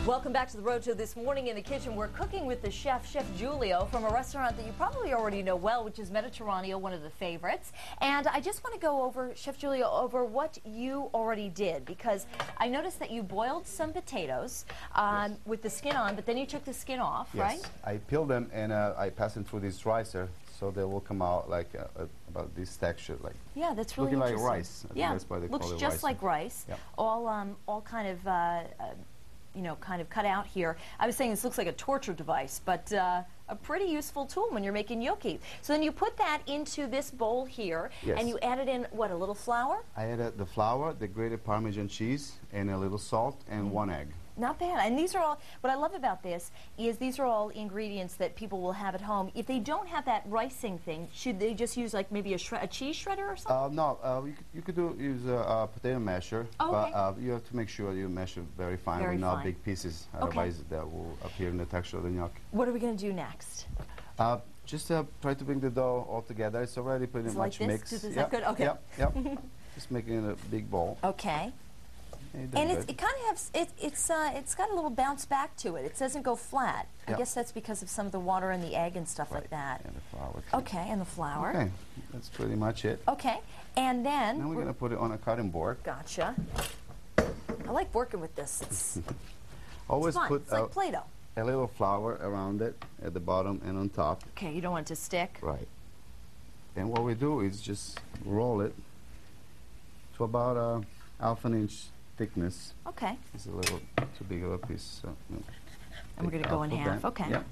Welcome back to the Road Show. This morning in the kitchen, we're cooking with the chef, Chef Giulio, from a restaurant that you probably already know well, which is Mediterraneo, one of the favorites. And I just want to go over, Chef Giulio, over what you already did, because I noticed that you boiled some potatoes Yes. with the skin on, but then you took the skin off, Yes. right? I peel them and I pass them through this ricer, so they will come out like about this texture, like Yeah, that's really looking like interesting. rice. I think Yeah, that's why they looks call it just rice. like rice. Yep. All kind of you know, kind of cut out here. I was saying this looks like a torture device, but a pretty useful tool when you're making gnocchi. So then you put that into this bowl here, Yes. and you added in, what, a little flour? I added the flour, the grated Parmesan cheese, and a little salt, and one egg. Not bad. And these are all, what I love about this is these are all ingredients that people will have at home. If they don't have that ricing thing, should they just use like maybe a cheese shredder or something? No, you could use a potato masher, Oh, okay. but you have to make sure you mesh it very fine Very with not fine. big pieces, Okay. otherwise that will appear in the texture of the gnocchi. What are we going to do next? Just try to bring the dough all together. It's already pretty Is it much like this? mixed. Is that good? Okay. Yep, yep. Just making it a big bowl. Okay. Yeah, you did And good. it kind of has, it's got a little bounce back to it. It doesn't go flat. I Yep. guess that's because of some of the water and the egg and stuff like Right, that. and the flour too. Okay, and the flour. Okay, that's pretty much it. Okay, and then Now we're going to put it on a cutting board. Gotcha. I like working with this. It's Always fun. put It's like Play-Doh. a little flour around it at the bottom and on top. Okay, you don't want it to stick. Right. And what we do is just roll it to about a half an inch thickness. Okay, It's a little too big of a piece. So and we're take going to go in of half. that. Okay. Yeah.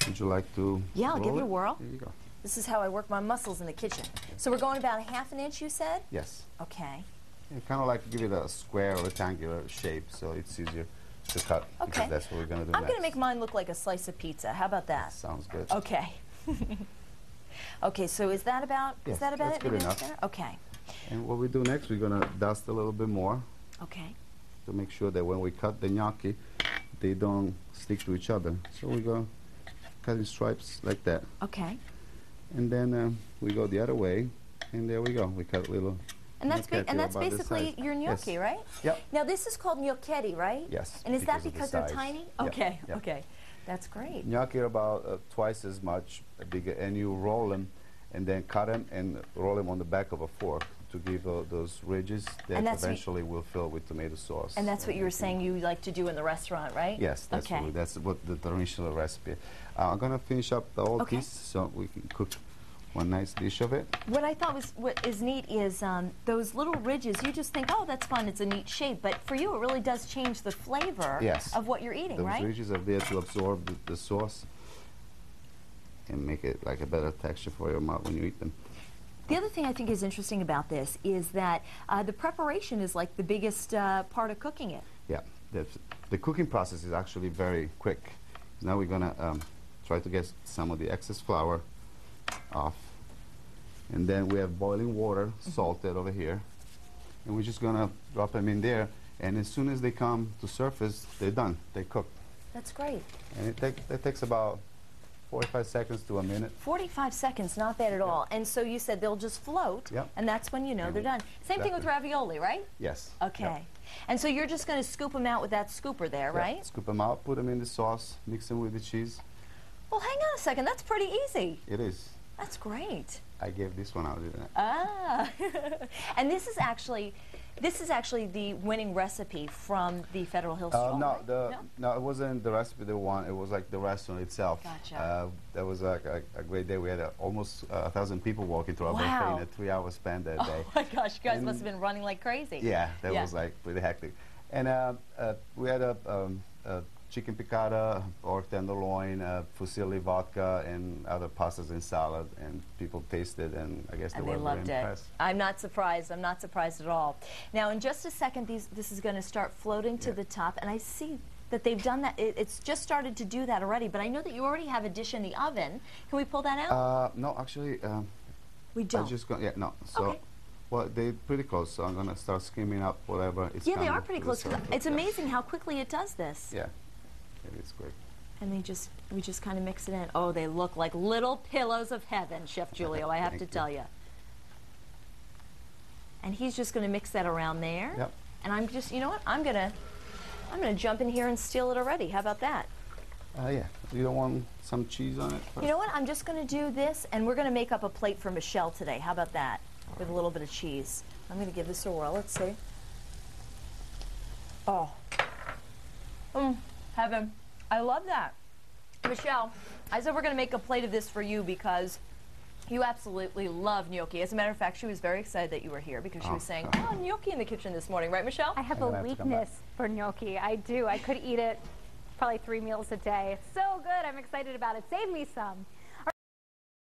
Would you like to Yeah, I'll give roll it a whirl. There you go. This is how I work my muscles in the kitchen. So we're going about a half an inch, you said? Yes. Okay. Kind of like give it a square or rectangular shape so it's easier to cut. Okay. Because that's what we're going to do I'm next. going to make mine look like a slice of pizza. How about that? Sounds good. Okay. Okay, so is that about Yes, it? that's good Maybe enough. there? Okay. And what we do next, we're going to dust a little bit more Okay. to make sure that when we cut the gnocchi, they don't stick to each other. So we go cut in stripes like that. Okay. And then we go the other way, and there we go. We cut little And that's gnocchetti and that's about this basically size. your gnocchi, Yes. right? Yep. Now this is called gnocchetti, right? Yes, And is that because of the because they're size. tiny? Yep, Okay. yep. Okay. That's great. Gnocchi are about twice as much bigger, and you roll them and then cut them and roll them on the back of a fork to give those ridges that And that's what- eventually will fill with tomato sauce. And that's what you were saying you like to do in the restaurant, right? Yes, that's okay. that's what the traditional recipe. I'm gonna finish up the whole Okay. piece so we can cook one nice dish of it. What I thought was what is neat is those little ridges. You just think, oh, that's fun. It's a neat shape, but for you, it really does change the flavor Yes. of what you're eating, Those right? ridges are there to absorb the sauce and make it like a better texture for your mouth when you eat them. The other thing I think is interesting about this is that the preparation is like the biggest part of cooking it. Yeah, the cooking process is actually very quick. Now we're gonna try to get some of the excess flour off, and then we have boiling water, salted over here, and we're just gonna drop them in there. And as soon as they come to surface, they're done. They cook, That's great. and it takes about 45 seconds to a minute. 45 seconds, not bad at all. And so you said they'll just float, Yep. and that's when you know they're done. Same thing with Exactly. ravioli, right? Yes. Okay. Yep. And so you're just going to scoop them out with that scooper there, Yeah, right? Scoop them out, put them in the sauce, mix them with the cheese. Well, hang on a second. That's pretty easy. It is. That's great. I gave this one out, didn't I? Ah. And this is actually the winning recipe from the Federal Hill Stroll, No, right? no, it wasn't the recipe they want. It was like the restaurant itself. Gotcha. That was like a great day. We had almost 1,000 people walking through our Wow. buffet in a 3-hour span that day. Oh my gosh, you guys And must have been running like crazy. Yeah, that Yeah. was like pretty hectic. And we had a chicken piccata, pork tenderloin, fusilli vodka, and other pastas and salad. And people tasted, and I guess And they they were loved very it. impressed. I'm not surprised. I'm not surprised at all. Now, in just a second, this is going to start floating to Yeah. the top, and I see that they've done that. It's just started to do that already, but I know that you already have a dish in the oven. Can we pull that out? No, actually, We I don't. just got, yeah, no. So, Okay. well, they're pretty close, so I'm going to start skimming up whatever is Yeah, they coming are pretty to the close. surface. It's Yeah. amazing how quickly it does this. Yeah, it is quick. And we just kind of mix it in. Oh, they look like little pillows of heaven, Chef Giulio, I have to Thank tell you. And he's just going to mix that around there. Yep. And I'm just, you know what? I'm going to I'm going to jump in here and steal it already. How about that? Yeah. You don't want some cheese on it first? You know what? I'm just going to do this, and we're going to make up a plate for Michelle today. How about that? With a little bit of cheese. I'm going to give this a whirl. Let's see. Oh. Heaven. I love that. Michelle, I said we're going to make a plate of this for you because you absolutely love gnocchi. As a matter of fact, she was very excited that you were here because she was saying, oh, gnocchi in the kitchen this morning. Right, Michelle? I have a weakness for gnocchi. I do. I could eat it probably 3 meals a day. It's so good. I'm excited about it. Save me some.